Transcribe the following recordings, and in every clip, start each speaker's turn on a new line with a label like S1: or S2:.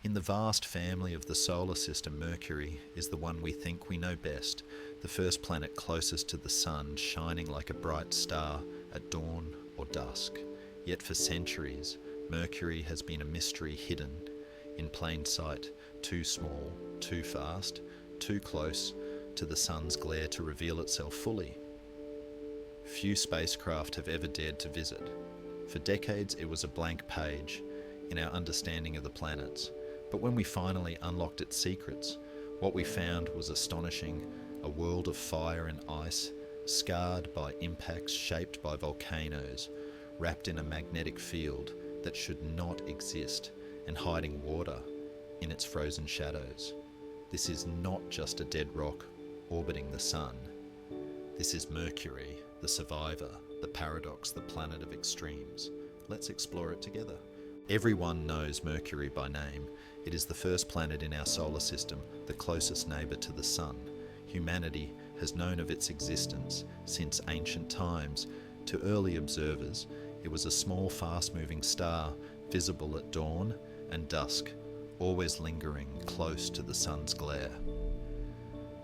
S1: In the vast family of the solar system, Mercury is the one we think we know best, the first planet closest to the Sun, shining like a bright star at dawn or dusk. Yet for centuries, Mercury has been a mystery hidden in plain sight, too small, too fast, too close to the Sun's glare to reveal itself fully. Few spacecraft have ever dared to visit. For decades it was a blank page in our understanding of the planets. But when we finally unlocked its secrets, what we found was astonishing, a world of fire and ice, scarred by impacts shaped by volcanoes, wrapped in a magnetic field that should not exist, and hiding water in its frozen shadows. This is not just a dead rock orbiting the Sun. This is Mercury, the survivor, the paradox, the planet of extremes. Let's explore it together. Everyone knows Mercury by name. It is the first planet in our solar system, the closest neighbour to the Sun. Humanity has known of its existence since ancient times. To early observers, it was a small, fast-moving star, visible at dawn and dusk, always lingering close to the Sun's glare.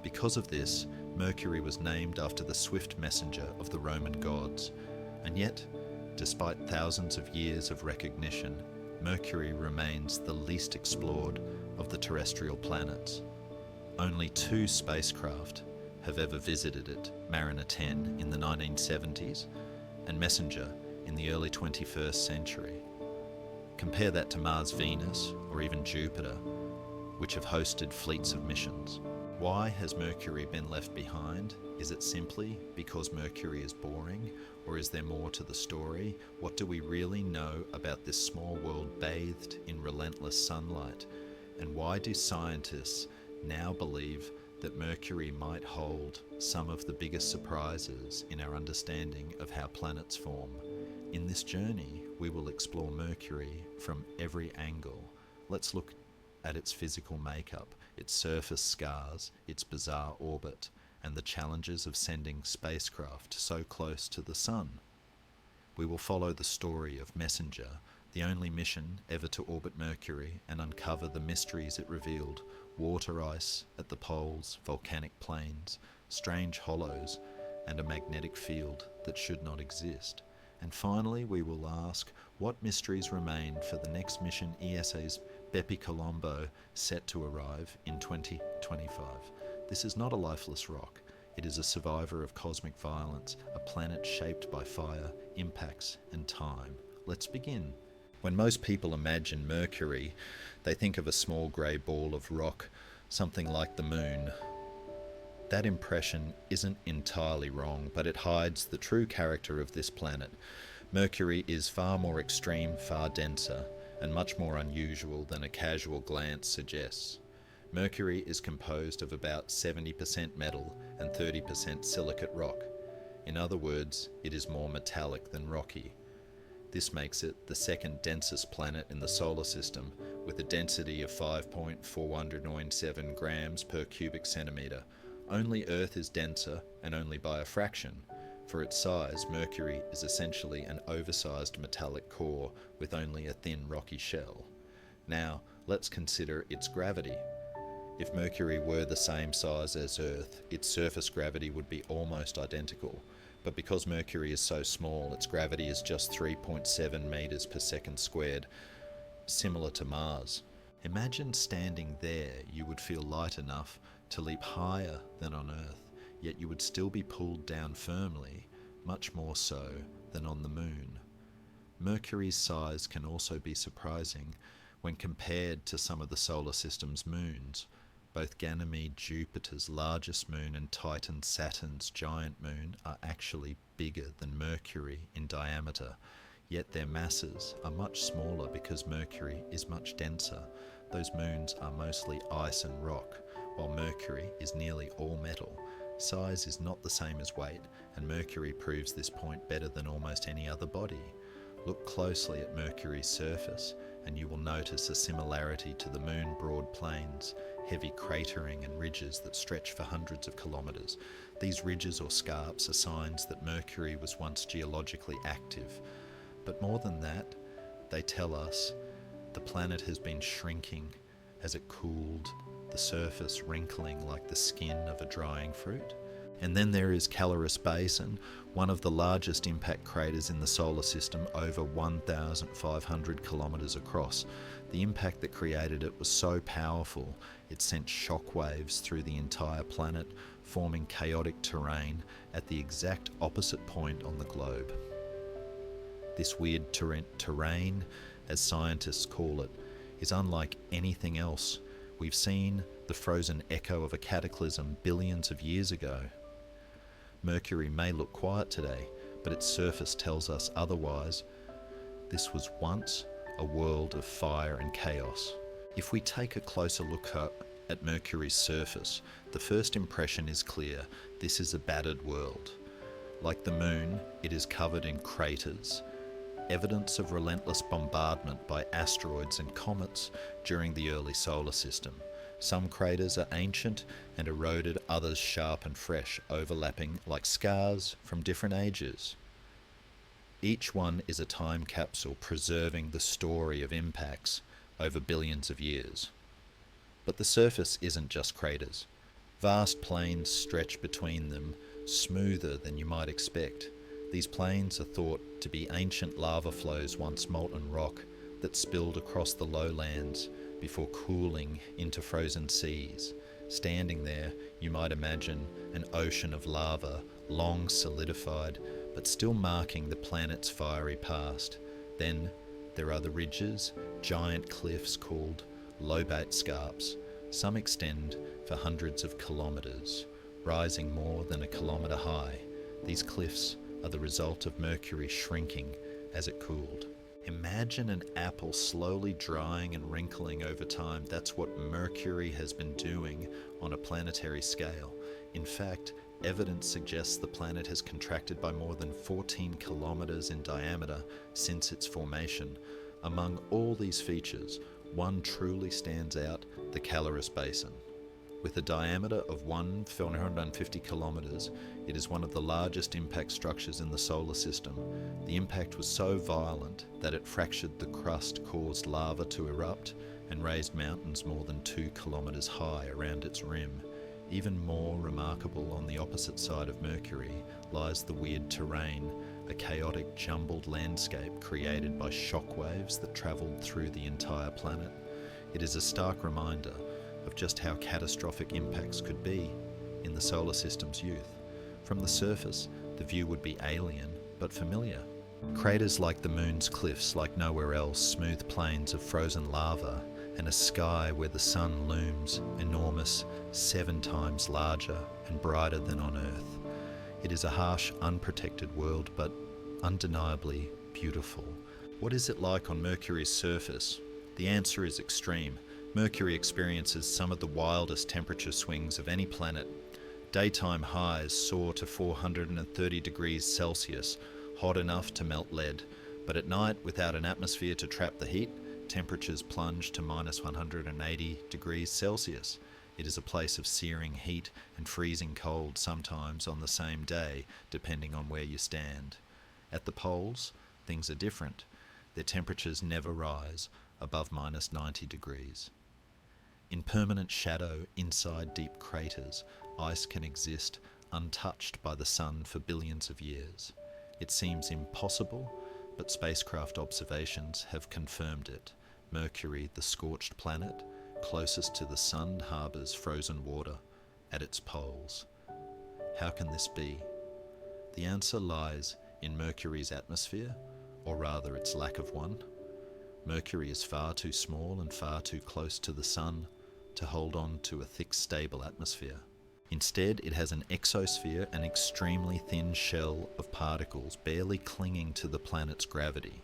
S1: Because of this, Mercury was named after the swift messenger of the Roman gods. And yet, despite thousands of years of recognition, Mercury remains the least explored of the terrestrial planets. Only 2 spacecraft have ever visited it, Mariner 10 in the 1970s and Messenger in the early 21st century. Compare that to Mars, Venus, or even Jupiter, which have hosted fleets of missions. Why has Mercury been left behind? Is it simply because Mercury is boring, or is there more to the story? What do we really know about this small world bathed in relentless sunlight? And why do scientists now believe that Mercury might hold some of the biggest surprises in our understanding of how planets form? In this journey, we will explore Mercury from every angle. Let's look at its physical makeup, its surface scars, its bizarre orbit, and the challenges of sending spacecraft so close to the Sun. We will follow the story of Messenger, the only mission ever to orbit Mercury, and uncover the mysteries it revealed: water ice at the poles, volcanic plains, strange hollows, and a magnetic field that should not exist. And finally, we will ask what mysteries remain for the next mission, ESA's BepiColombo, set to arrive in 2025. This is not a lifeless rock. It is a survivor of cosmic violence, a planet shaped by fire, impacts, and time. Let's begin. When most people imagine Mercury, they think of a small grey ball of rock, something like the Moon. That impression isn't entirely wrong, but it hides the true character of this planet. Mercury is far more extreme, far denser, and much more unusual than a casual glance suggests. Mercury is composed of about 70% metal and 30% silicate rock. In other words, it is more metallic than rocky. This makes it the second densest planet in the solar system, with a density of 5.497 grams per cubic centimetre. Only Earth is denser, and only by a fraction. For its size, Mercury is essentially an oversized metallic core with only a thin rocky shell. Now, let's consider its gravity. If Mercury were the same size as Earth, its surface gravity would be almost identical. But because Mercury is so small, its gravity is just 3.7 meters per second squared, similar to Mars. Imagine standing there. You would feel light enough to leap higher than on Earth, yet you would still be pulled down firmly, much more so than on the Moon. Mercury's size can also be surprising when compared to some of the solar system's moons. Both Ganymede, Jupiter's largest moon, and Titan, Saturn's giant moon, are actually bigger than Mercury in diameter, yet their masses are much smaller because Mercury is much denser. Those moons are mostly ice and rock, while Mercury is nearly all metal. Size is not the same as weight, and Mercury proves this point better than almost any other body. Look closely at Mercury's surface, and you will notice a similarity to the Moon: broad plains, heavy cratering, and ridges that stretch for hundreds of kilometres. These ridges or scarps are signs that Mercury was once geologically active. But more than that, they tell us the planet has been shrinking as it cooled, the surface wrinkling like the skin of a drying fruit. And then there is Caloris Basin, one of the largest impact craters in the solar system, over 1,500 kilometres across. The impact that created it was so powerful, it sent shock waves through the entire planet, forming chaotic terrain at the exact opposite point on the globe. This weird terrain, as scientists call it, is unlike anything else we've seen, the frozen echo of a cataclysm billions of years ago. Mercury may look quiet today, but its surface tells us otherwise. This was once a world of fire and chaos. If we take a closer look at Mercury's surface, the first impression is clear. This is a battered world. Like the Moon, it is covered in craters, evidence of relentless bombardment by asteroids and comets during the early solar system. Some craters are ancient and eroded, others sharp and fresh, overlapping like scars from different ages. Each one is a time capsule preserving the story of impacts over billions of years. But the surface isn't just craters. Vast plains stretch between them, smoother than you might expect. These plains are thought to be ancient lava flows, once molten rock, that spilled across the lowlands before cooling into frozen seas. Standing there, you might imagine an ocean of lava, long solidified, but still marking the planet's fiery past. Then there are the ridges, giant cliffs called lobate scarps. Some extend for hundreds of kilometres, rising more than a kilometre high. These cliffs are the result of Mercury shrinking as it cooled. Imagine an apple slowly drying and wrinkling over time. That's what Mercury has been doing on a planetary scale. In fact, evidence suggests the planet has contracted by more than 14 kilometres in diameter since its formation. Among all these features, one truly stands out: the Caloris Basin. With a diameter of 1,450 kilometres, it is one of the largest impact structures in the solar system. The impact was so violent that it fractured the crust, caused lava to erupt, and raised mountains more than 2 kilometres high around its rim. Even more remarkable, on the opposite side of Mercury lies the weird terrain, a chaotic, jumbled landscape created by shock waves that travelled through the entire planet. It is a stark reminder of just how catastrophic impacts could be in the solar system's youth. From the surface, the view would be alien but familiar. Craters like the Moon's cliffs, like nowhere else, smooth plains of frozen lava, and a sky where the sun looms enormous, 7 times larger and brighter than on Earth. It is a harsh, unprotected world, but undeniably beautiful. What is it like on Mercury's surface? The answer is extreme. Mercury experiences some of the wildest temperature swings of any planet. Daytime highs soar to 430 degrees Celsius, hot enough to melt lead. But at night, without an atmosphere to trap the heat, temperatures plunge to minus 180 degrees Celsius. It is a place of searing heat and freezing cold, sometimes on the same day, depending on where you stand. At the poles, things are different. Their temperatures never rise above minus 90 degrees. In permanent shadow inside deep craters, ice can exist untouched by the sun for billions of years. It seems impossible, but spacecraft observations have confirmed it. Mercury, the scorched planet, closest to the sun, harbours frozen water at its poles. How can this be? The answer lies in Mercury's atmosphere, or rather its lack of one. Mercury is far too small and far too close to the sun to hold on to a thick, stable atmosphere. Instead, it has an exosphere, an extremely thin shell of particles barely clinging to the planet's gravity.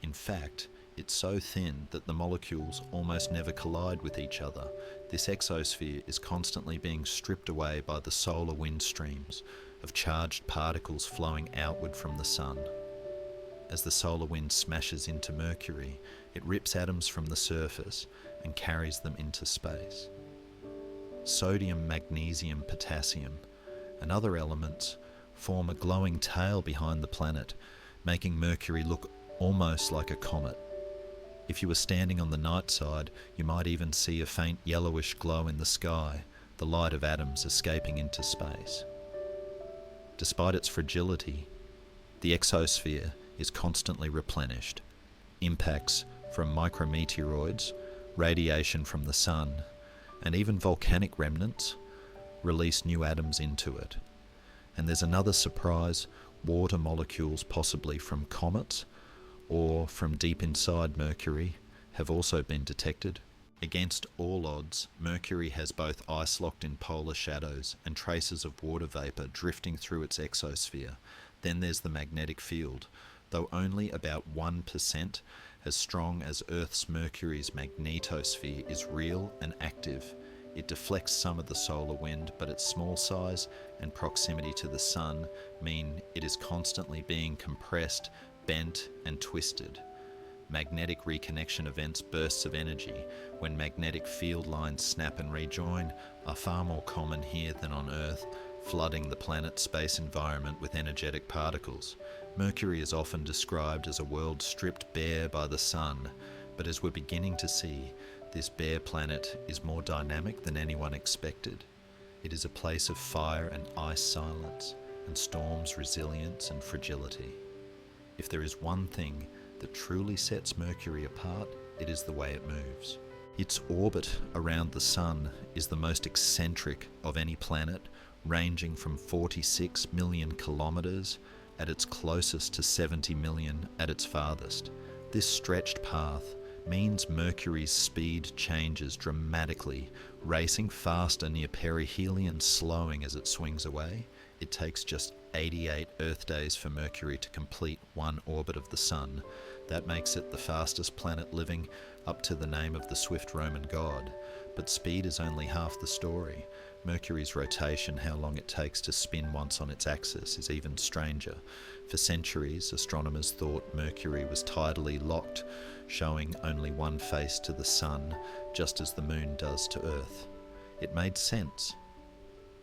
S1: In fact, it's so thin that the molecules almost never collide with each other. This exosphere is constantly being stripped away by the solar wind streams of charged particles flowing outward from the sun. As the solar wind smashes into Mercury, it rips atoms from the surface and carries them into space. Sodium, magnesium, potassium, and other elements form a glowing tail behind the planet, making Mercury look almost like a comet. If you were standing on the night side, you might even see a faint yellowish glow in the sky, the light of atoms escaping into space. Despite its fragility, the exosphere is constantly replenished. Impacts from micrometeoroids, radiation from the sun, and even volcanic remnants release new atoms into it. And there's another surprise: water molecules, possibly from comets or from deep inside Mercury, have also been detected. Against all odds, Mercury has both ice-locked in polar shadows and traces of water vapour drifting through its exosphere. Then there's the magnetic field, though only about 1% as strong as Earth's Mercury's magnetosphere is real and active. It deflects some of the solar wind, but its small size and proximity to the sun mean it is constantly being compressed, bent and twisted. Magnetic reconnection events, bursts of energy, when magnetic field lines snap and rejoin, are far more common here than on Earth, flooding the planet's space environment with energetic particles. Mercury is often described as a world stripped bare by the sun, but as we're beginning to see, this bare planet is more dynamic than anyone expected. It is a place of fire and ice silence, and storms, resilience and fragility. If there is one thing that truly sets Mercury apart, it is the way it moves. Its orbit around the Sun is the most eccentric of any planet, ranging from 46 million kilometres at its closest to 70 million at its farthest. This stretched path means Mercury's speed changes dramatically, racing faster near perihelion, slowing as it swings away. It takes just 88 Earth days for Mercury to complete one orbit of the Sun. That makes it the fastest planet living, up to the name of the swift Roman god. But speed is only half the story. Mercury's rotation, how long it takes to spin once on its axis, is even stranger. For centuries, astronomers thought Mercury was tidally locked, showing only one face to the Sun, just as the Moon does to Earth. It made sense.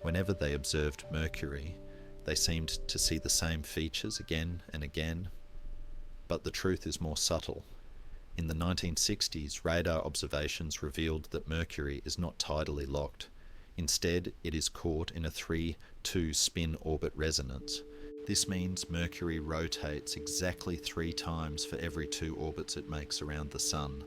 S1: Whenever they observed Mercury, they seemed to see the same features again and again. But the truth is more subtle. In the 1960s, radar observations revealed that Mercury is not tidally locked. Instead, it is caught in a 3-2 spin orbit resonance. This means Mercury rotates exactly 3 times for every 2 orbits it makes around the Sun.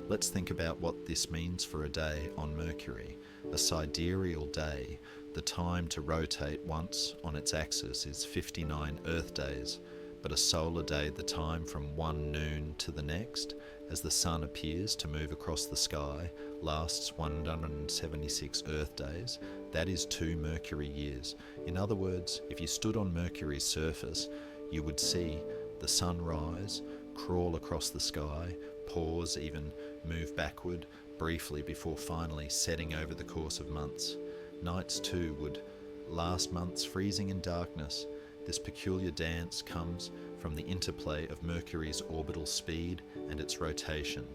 S1: Let's think about what this means for a day on Mercury. A sidereal day, the time to rotate once on its axis, is 59 Earth days, but a solar day, the time from one noon to the next, as the Sun appears to move across the sky, lasts 176 Earth days. That is 2 Mercury years. In other words, if you stood on Mercury's surface, you would see the Sun rise, crawl across the sky, pause, even move backward briefly before finally setting over the course of months. Nights too would last months, freezing in darkness. This peculiar dance comes from the interplay of Mercury's orbital speed and its rotation.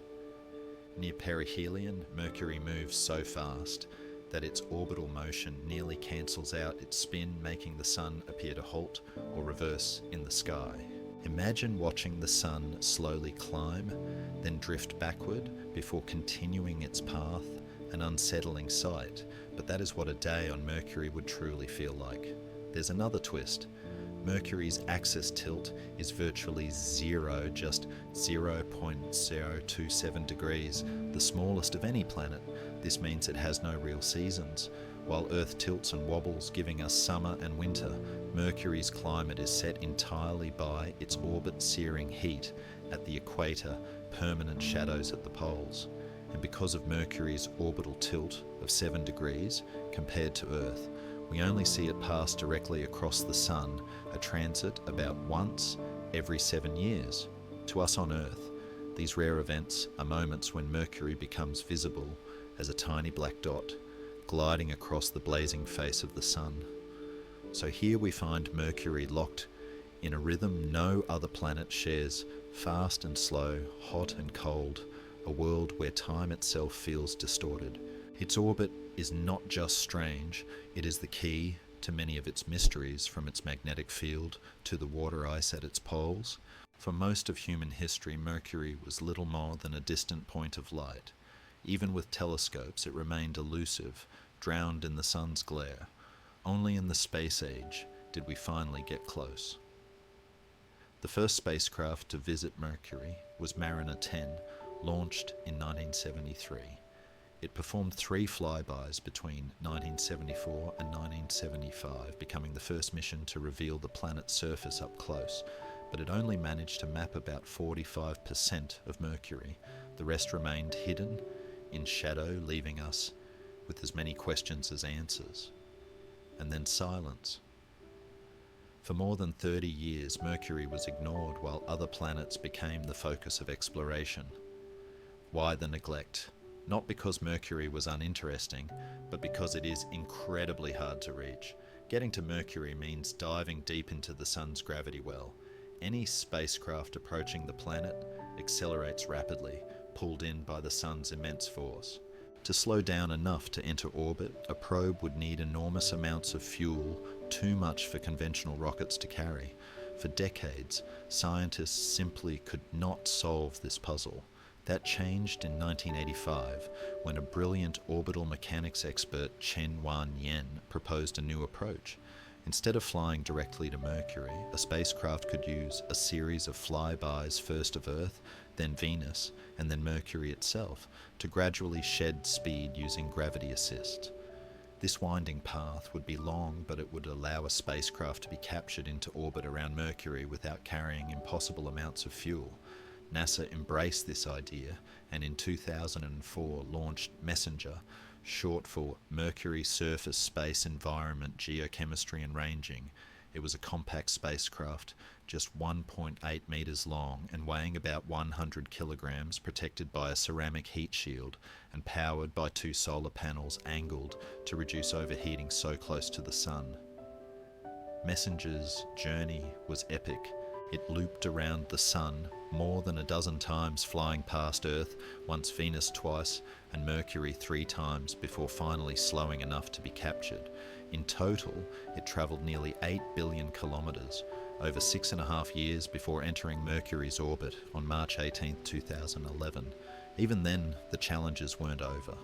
S1: Near perihelion, Mercury moves so fast that its orbital motion nearly cancels out its spin, making the Sun appear to halt or reverse in the sky. Imagine watching the Sun slowly climb, then drift backward before continuing its path, an unsettling sight, but that is what a day on Mercury would truly feel like. There's another twist. Mercury's axis tilt is virtually zero, just 0.027 degrees, the smallest of any planet. This means it has no real seasons. While Earth tilts and wobbles, giving us summer and winter, Mercury's climate is set entirely by its orbit-searing heat at the equator, permanent shadows at the poles. And because of Mercury's orbital tilt of 7 degrees compared to Earth, we only see it pass directly across the Sun, a transit about once every 7 years. To us on Earth, these rare events are moments when Mercury becomes visible as a tiny black dot, gliding across the blazing face of the Sun. So here we find Mercury locked in a rhythm no other planet shares, fast and slow, hot and cold, a world where time itself feels distorted. Its orbit is not just strange, it is the key to many of its mysteries, from its magnetic field to the water ice at its poles. For most of human history, Mercury was little more than a distant point of light. Even with telescopes, it remained elusive, drowned in the sun's glare. Only in the space age did we finally get close. The first spacecraft to visit Mercury was Mariner 10, launched in 1973. It performed 3 flybys between 1974 and 1975, becoming the first mission to reveal the planet's surface up close, but it only managed to map about 45% of Mercury. The rest remained hidden, in shadow, leaving us with as many questions as answers. And then silence. For more than 30 years, Mercury was ignored while other planets became the focus of exploration. Why the neglect? Not because Mercury was uninteresting, but because it is incredibly hard to reach. Getting to Mercury means diving deep into the sun's gravity well. Any spacecraft approaching the planet accelerates rapidly, pulled in by the sun's immense force. To slow down enough to enter orbit, a probe would need enormous amounts of fuel, too much for conventional rockets to carry. For decades, scientists simply could not solve this puzzle. That changed in 1985 when a brilliant orbital mechanics expert, Chen-Wan Yen, proposed a new approach. Instead of flying directly to Mercury, a spacecraft could use a series of flybys, first of Earth, then Venus, and then Mercury itself, to gradually shed speed using gravity assist. This winding path would be long, but it would allow a spacecraft to be captured into orbit around Mercury without carrying impossible amounts of fuel. NASA embraced this idea and in 2004 launched MESSENGER, short for Mercury Surface Space Environment Geochemistry and Ranging. It was a compact spacecraft, just 1.8 meters long and weighing about 100 kilograms, protected by a ceramic heat shield and powered by 2 solar panels angled to reduce overheating so close to the sun. MESSENGER's journey was epic. It looped around the sun more than a dozen times, flying past Earth, once Venus twice, and Mercury 3 times before finally slowing enough to be captured. In total, it travelled nearly 8 billion kilometres, over 6.5 years before entering Mercury's orbit on March 18, 2011. Even then, the challenges weren't over.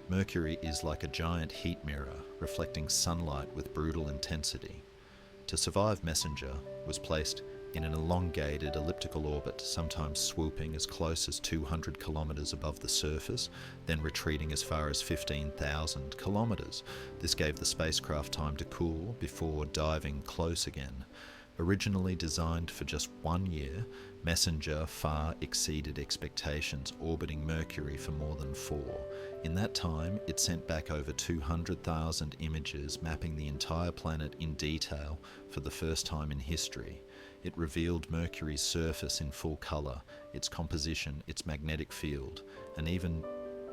S1: Mercury is like a giant heat mirror, reflecting sunlight with brutal intensity. To survive, MESSENGER was placed in an elongated elliptical orbit, sometimes swooping as close as 200 kilometres above the surface, then retreating as far as 15,000 kilometres. This gave the spacecraft time to cool before diving close again. Originally designed for just 1 year, MESSENGER far exceeded expectations, orbiting Mercury for more than 4. In that time, it sent back over 200,000 images mapping the entire planet in detail for the first time in history. It revealed Mercury's surface in full colour, its composition, its magnetic field, and even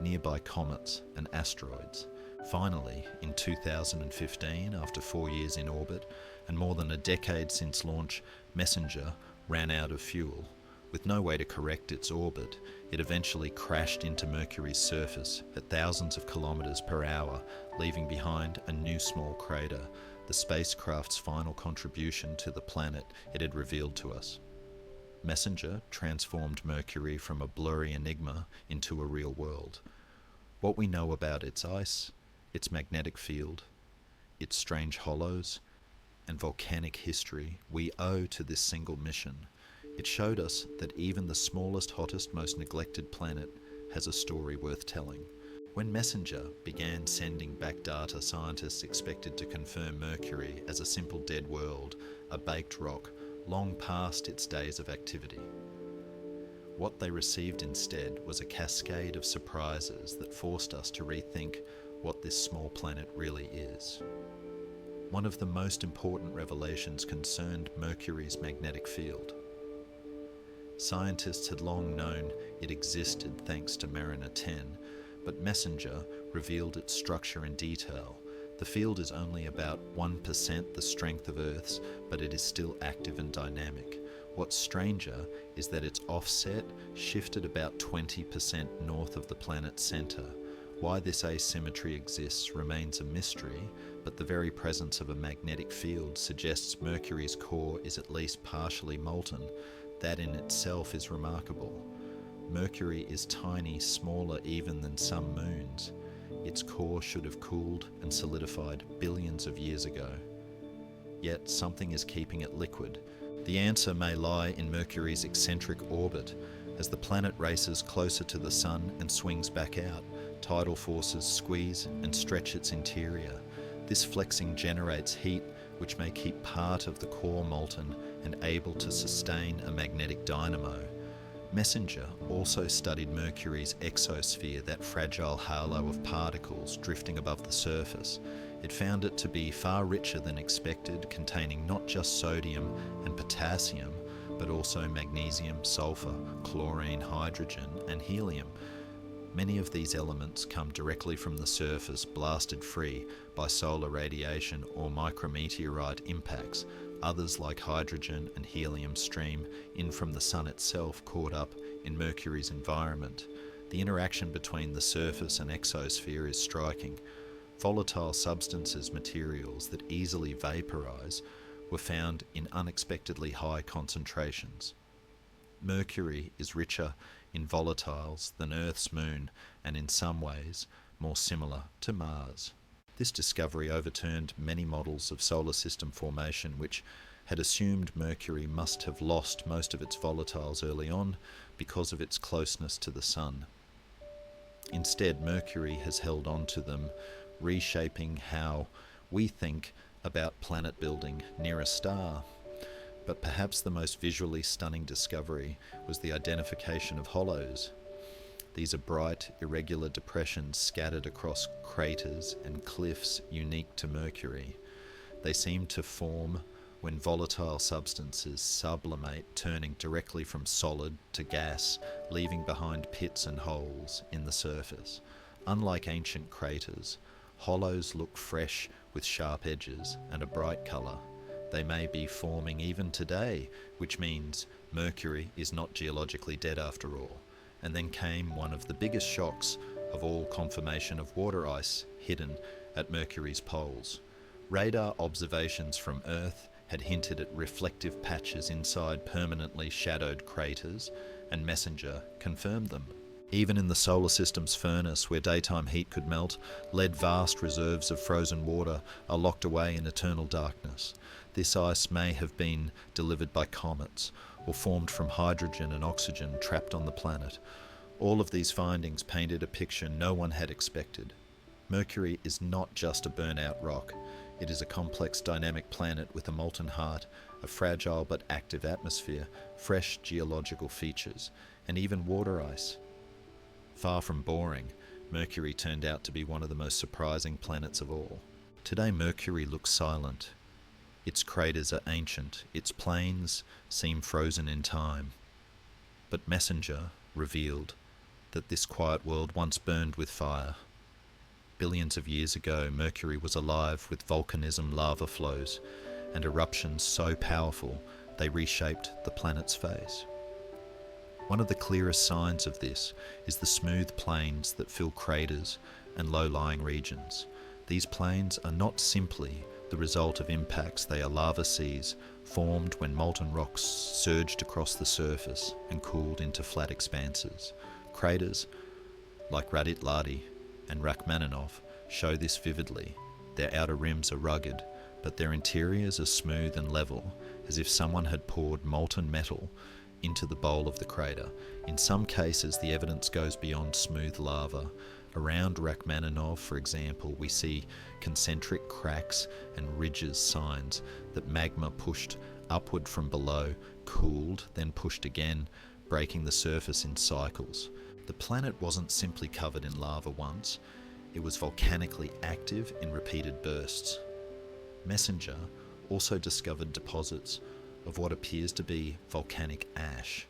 S1: nearby comets and asteroids. Finally, in 2015, after 4 years in orbit, and more than a decade since launch, MESSENGER ran out of fuel. With no way to correct its orbit, it eventually crashed into Mercury's surface at thousands of kilometres per hour, leaving behind a new small crater, the spacecraft's final contribution to the planet it had revealed to us. MESSENGER transformed Mercury from a blurry enigma into a real world. What we know about its ice, its magnetic field, its strange hollows, and volcanic history we owe to this single mission. It showed us that even the smallest, hottest, most neglected planet has a story worth telling. When MESSENGER began sending back data, scientists expected to confirm Mercury as a simple dead world, a baked rock, long past its days of activity. What they received instead was a cascade of surprises that forced us to rethink what this small planet really is. One of the most important revelations concerned Mercury's magnetic field. Scientists had long known it existed thanks to Mariner 10, but MESSENGER revealed its structure in detail. The field is only about 1% the strength of Earth's, but it is still active and dynamic. What's stranger is that its offset shifted about 20% north of the planet's centre. Why this asymmetry exists remains a mystery, but the very presence of a magnetic field suggests Mercury's core is at least partially molten. That in itself is remarkable. Mercury is tiny, smaller even than some moons. Its core should have cooled and solidified billions of years ago. Yet something is keeping it liquid. The answer may lie in Mercury's eccentric orbit. As the planet races closer to the Sun and swings back out, tidal forces squeeze and stretch its interior. This flexing generates heat, which may keep part of the core molten and able to sustain a magnetic dynamo. Messenger also studied Mercury's exosphere, that fragile halo of particles drifting above the surface. It found it to be far richer than expected, containing not just sodium and potassium, but also magnesium, sulfur, chlorine, hydrogen, and helium. Many of these elements come directly from the surface, blasted free by solar radiation or micrometeorite impacts. Others, like hydrogen and helium, stream in from the Sun itself, caught up in Mercury's environment. The interaction between the surface and exosphere is striking. Volatile substances, materials that easily vaporize, were found in unexpectedly high concentrations. Mercury is richer in volatiles than Earth's moon, and in some ways more similar to Mars. This discovery overturned many models of solar system formation which had assumed Mercury must have lost most of its volatiles early on because of its closeness to the Sun. Instead, Mercury has held on to them, reshaping how we think about planet building near a star. But perhaps the most visually stunning discovery was the identification of hollows. These are bright, irregular depressions scattered across craters and cliffs unique to Mercury. They seem to form when volatile substances sublimate, turning directly from solid to gas, leaving behind pits and holes in the surface. Unlike ancient craters, hollows look fresh with sharp edges and a bright colour. They may be forming even today, which means Mercury is not geologically dead after all. And then came one of the biggest shocks of all, confirmation of water ice hidden at Mercury's poles. Radar observations from Earth had hinted at reflective patches inside permanently shadowed craters, and Messenger confirmed them. Even in the solar system's furnace, where daytime heat could melt, vast reserves of frozen water are locked away in eternal darkness. This ice may have been delivered by comets, or formed from hydrogen and oxygen trapped on the planet. All of these findings painted a picture no one had expected. Mercury is not just a burnt-out rock. It is a complex, dynamic planet with a molten heart, a fragile but active atmosphere, fresh geological features, and even water ice. Far from boring, Mercury turned out to be one of the most surprising planets of all. Today, Mercury looks silent. Its craters are ancient, its plains seem frozen in time. But Messenger revealed that this quiet world once burned with fire. Billions of years ago, Mercury was alive with volcanism, lava flows, and eruptions so powerful they reshaped the planet's face. One of the clearest signs of this is the smooth plains that fill craters and low-lying regions. These plains are not simply the result of impacts, they are lava seas formed when molten rocks surged across the surface and cooled into flat expanses. Craters like Radit Ladi and Rachmaninoff show this vividly. Their outer rims are rugged, but their interiors are smooth and level, as if someone had poured molten metal into the bowl of the crater. In some cases, the evidence goes beyond smooth lava. Around Rachmaninoff, for example, we see concentric cracks and ridges, signs that magma pushed upward from below, cooled, then pushed again, breaking the surface in cycles. The planet wasn't simply covered in lava once, it was volcanically active in repeated bursts. Messenger also discovered deposits of what appears to be volcanic ash.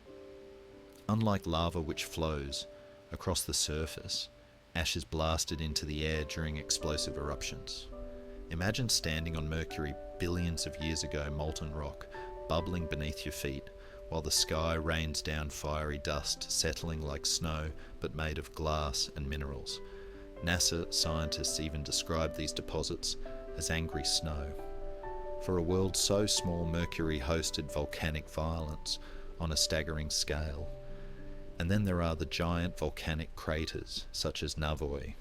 S1: Unlike lava which flows across the surface, ash is blasted into the air during explosive eruptions. Imagine standing on Mercury billions of years ago, molten rock, bubbling beneath your feet, while the sky rains down fiery dust, settling like snow, but made of glass and minerals. NASA scientists even describe these deposits as angry snow. For a world so small, Mercury hosted volcanic violence, on a staggering scale. And then there are the giant volcanic craters, such as Navoi.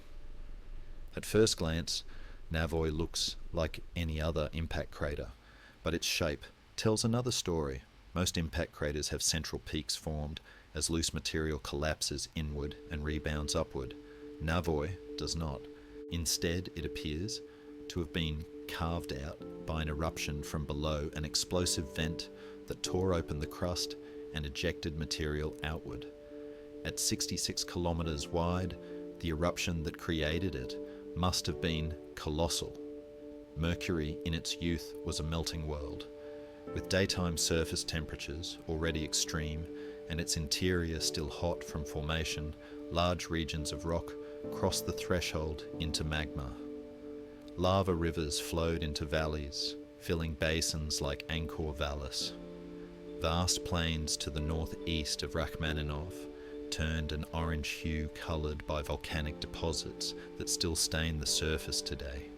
S1: At first glance, Navoi looks like any other impact crater, but its shape tells another story. Most impact craters have central peaks formed as loose material collapses inward and rebounds upward. Navoi does not. Instead, it appears to have been carved out by an eruption from below, an explosive vent that tore open the crust and ejected material outward. At 66 kilometers wide, the eruption that created it must have been colossal. Mercury in its youth was a melting world. With daytime surface temperatures already extreme and its interior still hot from formation, large regions of rock crossed the threshold into magma. Lava rivers flowed into valleys, filling basins like Angkor Vallis. Vast plains to the northeast of Rachmaninoff turned an orange hue coloured by volcanic deposits that still stain the surface today.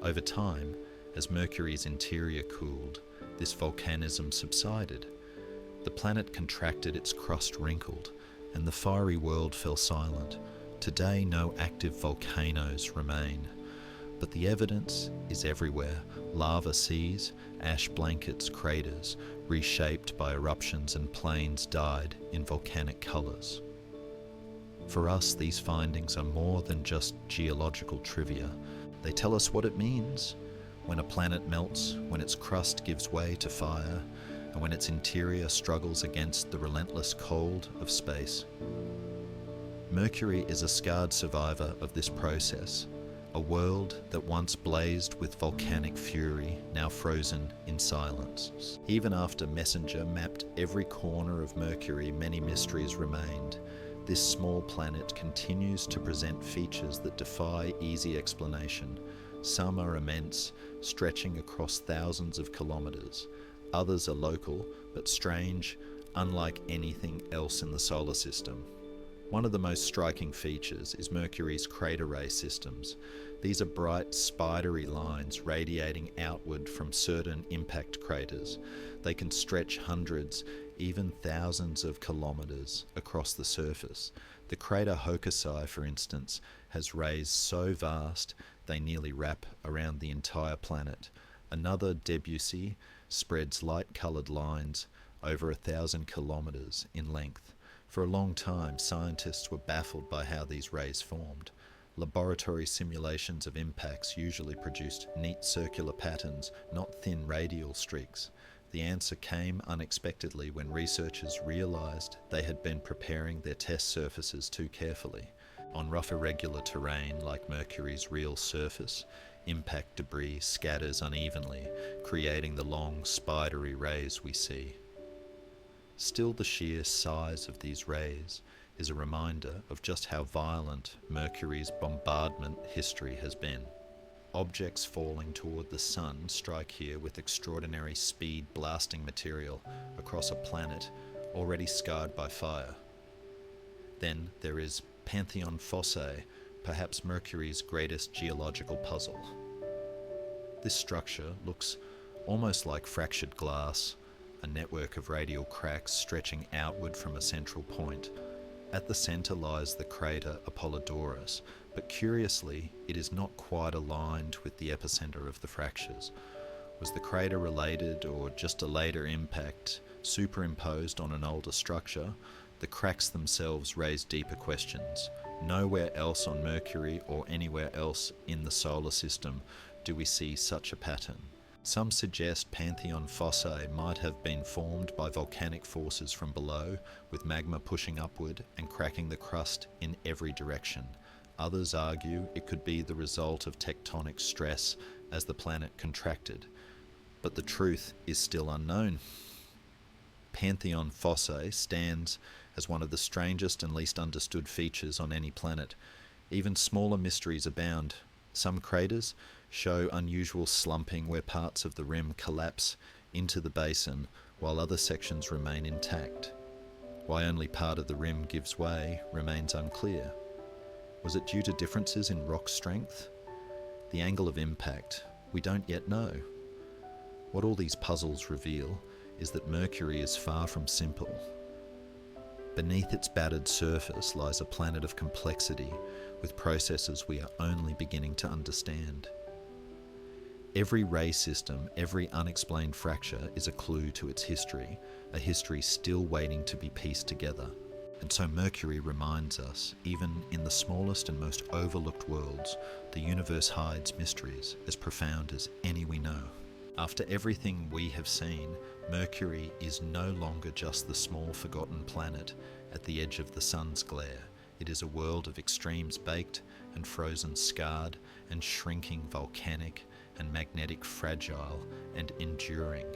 S1: Over time, as Mercury's interior cooled, this volcanism subsided. The planet contracted, its crust wrinkled, and the fiery world fell silent. Today, no active volcanoes remain, but the evidence is everywhere. Lava seas, ash blankets, craters, reshaped by eruptions, and plains dyed in volcanic colours. For us, these findings are more than just geological trivia. They tell us what it means when a planet melts, when its crust gives way to fire, and when its interior struggles against the relentless cold of space. Mercury is a scarred survivor of this process, a world that once blazed with volcanic fury, now frozen in silence. Even after Messenger mapped every corner of Mercury, many mysteries remained. This small planet continues to present features that defy easy explanation. Some are immense, stretching across thousands of kilometers. Others are local, but strange, unlike anything else in the solar system. One of the most striking features is Mercury's crater ray systems. These are bright, spidery lines radiating outward from certain impact craters. They can stretch hundreds, even thousands of kilometers across the surface. The crater Hokusai, for instance, has rays so vast they nearly wrap around the entire planet. Another, Debussy, spreads light-coloured lines over 1,000 kilometers in length. For a long time, scientists were baffled by how these rays formed. Laboratory simulations of impacts usually produced neat circular patterns, not thin radial streaks. The answer came unexpectedly when researchers realized they had been preparing their test surfaces too carefully. On rough, irregular terrain like Mercury's real surface, impact debris scatters unevenly, creating the long, spidery rays we see. Still, the sheer size of these rays is a reminder of just how violent Mercury's bombardment history has been. Objects falling toward the sun strike here with extraordinary speed, blasting material across a planet already scarred by fire. Then there is Pantheon Fossae, perhaps Mercury's greatest geological puzzle. This structure looks almost like fractured glass, a network of radial cracks stretching outward from a central point. At the centre lies the crater Apollodorus, but curiously, it is not quite aligned with the epicenter of the fractures. Was the crater related, or just a later impact superimposed on an older structure? The cracks themselves raise deeper questions. Nowhere else on Mercury or anywhere else in the solar system do we see such a pattern. Some suggest Pantheon Fossae might have been formed by volcanic forces from below, with magma pushing upward and cracking the crust in every direction. Others argue it could be the result of tectonic stress as the planet contracted. But the truth is still unknown. Pantheon Fossae stands as one of the strangest and least understood features on any planet. Even smaller mysteries abound. Some craters show unusual slumping where parts of the rim collapse into the basin while other sections remain intact. Why only part of the rim gives way remains unclear. Was it due to differences in rock strength? The angle of impact? We don't yet know. What all these puzzles reveal is that Mercury is far from simple. Beneath its battered surface lies a planet of complexity, with processes we are only beginning to understand. Every ray system, every unexplained fracture is a clue to its history, a history still waiting to be pieced together. And so Mercury reminds us, even in the smallest and most overlooked worlds, the universe hides mysteries as profound as any we know. After everything we have seen, Mercury is no longer just the small forgotten planet at the edge of the sun's glare. It is a world of extremes baked and frozen, scarred and shrinking, volcanic and magnetic, fragile and enduring.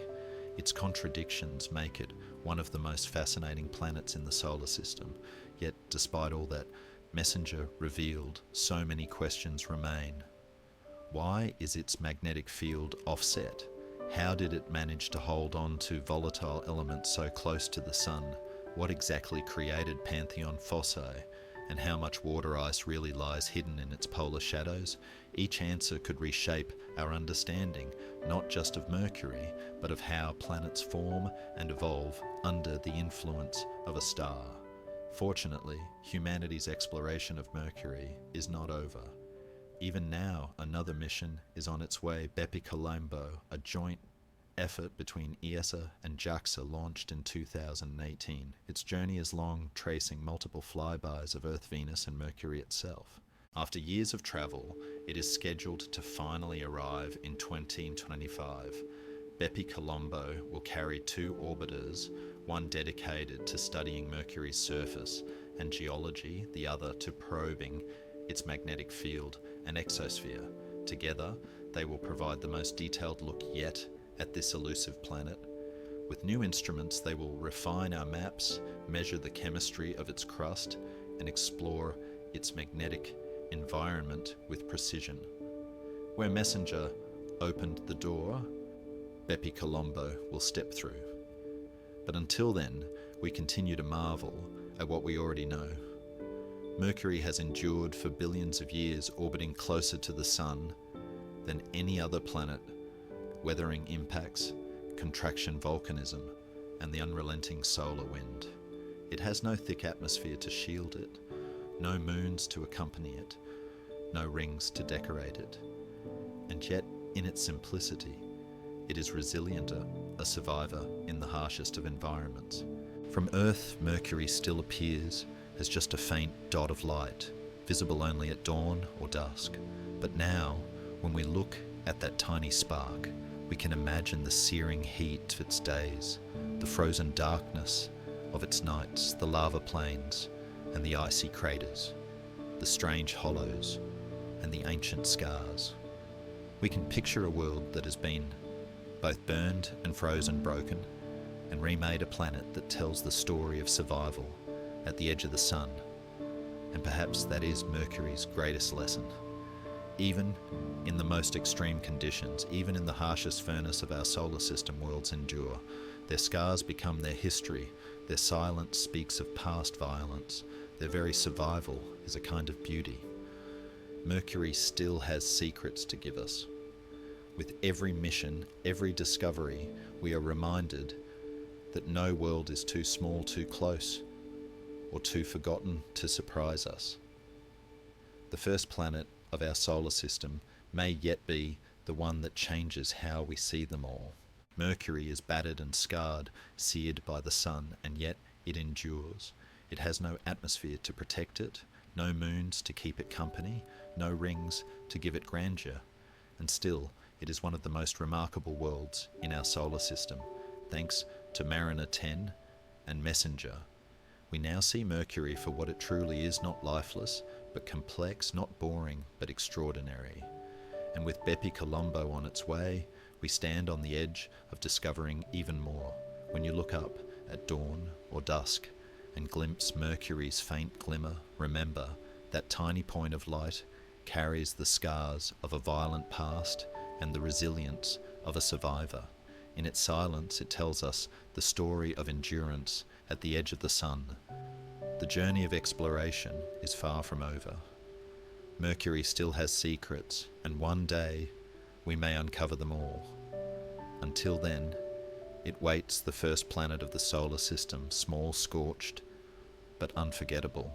S1: Its contradictions make it one of the most fascinating planets in the solar system. Yet, despite all that Messenger revealed, so many questions remain. Why is its magnetic field offset? How did it manage to hold on to volatile elements so close to the sun? What exactly created Pantheon Fossae? And how much water ice really lies hidden in its polar shadows? Each answer could reshape our understanding, not just of Mercury, but of how planets form and evolve under the influence of a star. Fortunately, humanity's exploration of Mercury is not over. Even now, another mission is on its way. BepiColombo, a joint effort between ESA and JAXA, launched in 2018. Its journey is long, tracing multiple flybys of Earth, Venus and Mercury itself. After years of travel, it is scheduled to finally arrive in 2025. BepiColombo will carry 2 orbiters, one dedicated to studying Mercury's surface and geology, the other to probing its magnetic field and exosphere. Together, they will provide the most detailed look yet at this elusive planet. With new instruments, they will refine our maps, measure the chemistry of its crust, and explore its magnetic environment with precision. Where Messenger opened the door, BepiColombo will step through. But until then, we continue to marvel at what we already know. Mercury has endured for billions of years, orbiting closer to the sun than any other planet, weathering impacts, contraction volcanism, and the unrelenting solar wind. It has no thick atmosphere to shield it, no moons to accompany it, no rings to decorate it. And yet, in its simplicity, it is resilient, a survivor in the harshest of environments. From Earth, Mercury still appears as just a faint dot of light, visible only at dawn or dusk. But now, when we look at that tiny spark, we can imagine the searing heat of its days, the frozen darkness of its nights, the lava plains and the icy craters, the strange hollows and the ancient scars. We can picture a world that has been both burned and frozen, broken, and remade, a planet that tells the story of survival at the edge of the sun. And perhaps that is Mercury's greatest lesson. Even in the most extreme conditions, even in the harshest furnace of our solar system, worlds endure. Their scars become their history. Their silence speaks of past violence. Their very survival is a kind of beauty. Mercury still has secrets to give us. With every mission, every discovery, we are reminded that no world is too small, too close, or too forgotten to surprise us. The first planet of our solar system may yet be the one that changes how we see them all. Mercury is battered and scarred, seared by the sun, and yet it endures. It has no atmosphere to protect it, no moons to keep it company, no rings to give it grandeur, and still it is one of the most remarkable worlds in our solar system. Thanks to Mariner 10 and Messenger, we now see Mercury for what it truly is, not lifeless, but complex, not boring, but extraordinary. And with BepiColombo on its way, we stand on the edge of discovering even more. When you look up at dawn or dusk and glimpse Mercury's faint glimmer, remember that tiny point of light carries the scars of a violent past and the resilience of a survivor. In its silence, it tells us the story of endurance at the edge of the sun. The journey of exploration is far from over. Mercury still has secrets, and one day we may uncover them all. Until then, It waits the first planet of the solar system, small, scorched, but unforgettable.